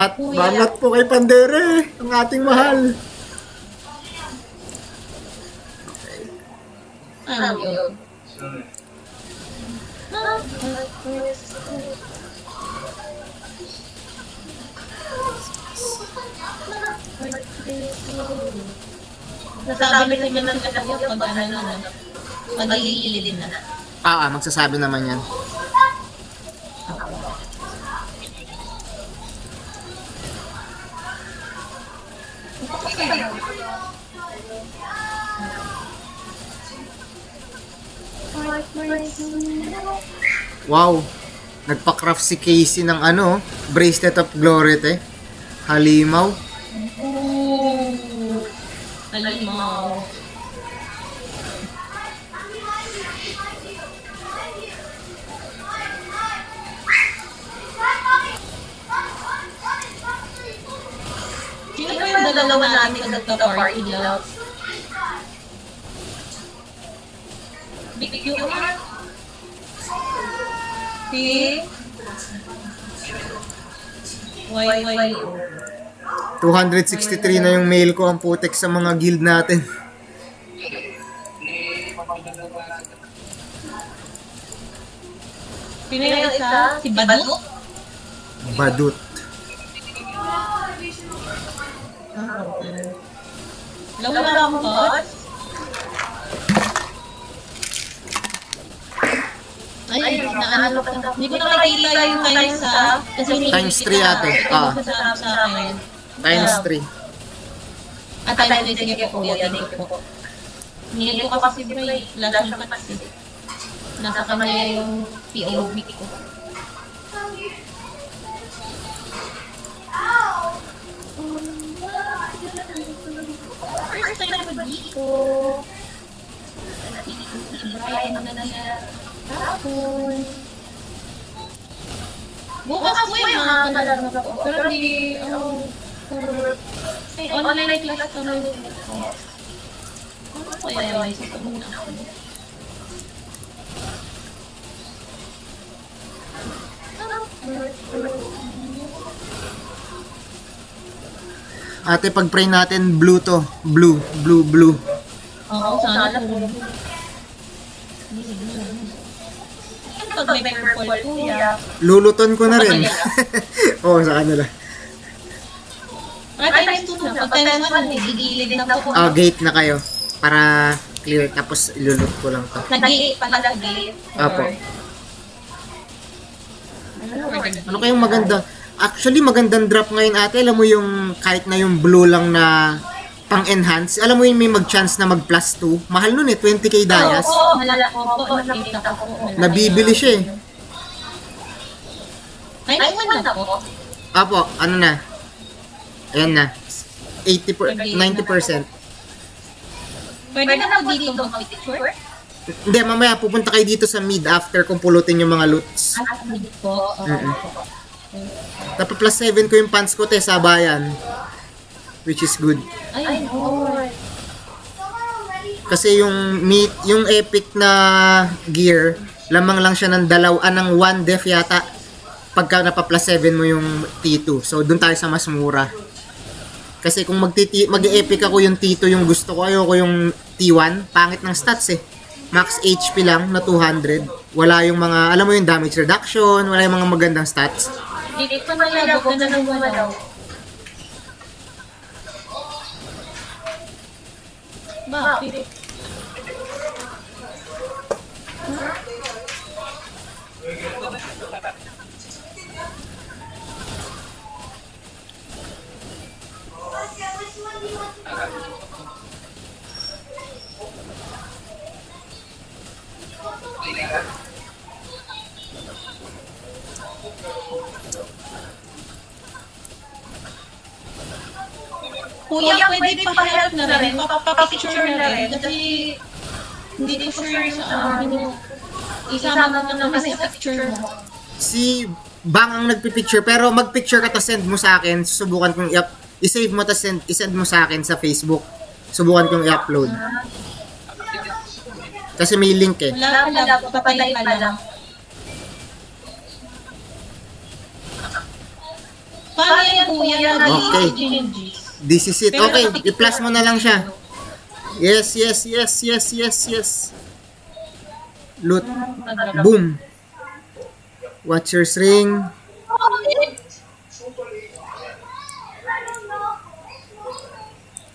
At banat po kay Pandere, ang ating mahal. Ano yun? Nasabi na naman ng katabi pag ano na, pag-iilid na. Magsasabi naman yan. Wow, nagpa-craft si Casey ng bracelet of glory halimaw. Halimaw. Sino ba yung dalawa natin nagka-party lang? Big QR? Si? YYO. 263 na yung mail ko, ang putek sa mga guild natin. Sino yung isa? Si Badut? Badut. Lawa lang boss? Ay, naano ka. Hindi ko nakikita yung times sa... Times 3 ate. Sa akin. Times 3. At times 3, sige po kuya, thank you po. Nilagay ko kasi break, flash pa kasi. Nasa kanya yung POV ko. First time ako dito. Si Brian na hapon. Bukas po yung mga kalaro ko. Pero di, online class kami. Ano kaya may sa muna ako? Ate, pag-pray natin, blue to. Blue. Oo, sana po. Pag may purple kuya. Luluton ko na rin. Oo, sa kanila. Ay, times 2 na. Pag times 1, igilid na po. Gate na kayo. Para clear. Tapos ilulut ko lang to. Nag-gate pala, nag-gate. Apo. Ano kayong maganda? Actually, magandang drop ngayon ate. Alam mo yung kahit na yung blue lang na pang-enhance. Alam mo yung may mag-chance na mag-plus 2. Mahal nun 20k dayas. Oo, malala ko po. Nakita ko po. Nabibili siya eh. Times 1 na po. Apo, ano na? Ayan na. 90%. Pwede na po dito mag-picture? Hindi, mamaya pupunta kayo dito sa mid after kung pulutin yung mga loots. Dito po. Tapos plus 7 ko yung pants ko sa bayan. Which is good. Ay, oo. Kasi yung epic na gear, lamang lang siya ng ng 1 def yata pagka napa plus 7 mo yung T2. So doon tayo sa mas mura. Kasi kung mag-epic ako yung T2 yung gusto ko, ayoko yung T1, pangit ng stats eh. Max HP lang na 200. Wala yung mga, alam mo yung damage reduction, wala yung mga magandang stats. Dito ko nalabog na ng wala. Bakit? Kuya, pwede pa-help na rin, pa-picture na rin, kasi hindi ko sure sa amin. Isama mo naman sa picture mo. Si Bang ang nagpipicture, pero magpicture ka to send mo sa akin, subukan kong i-save mo to i-send mo sa akin sa Facebook. Subukan kong i-upload. Kasi may link eh. Wala, papalay pa lang. Paano yan, kuya? Okay. GNG. This is it. Okay, i-plus mo na lang siya. Yes, yes, yes, yes, yes, yes. Loot. Boom. Watcher's ring.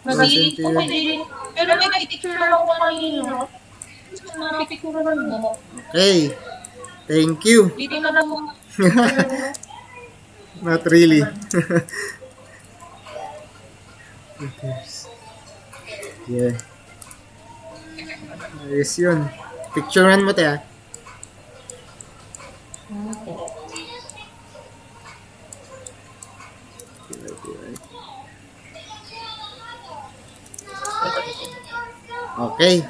Pero may picture lang ako kanina. Picture lang mo. Okay. Thank you. Dito na lang mo. Not really. Yeah. Ayos yun. Picturean mo tayo. Okay.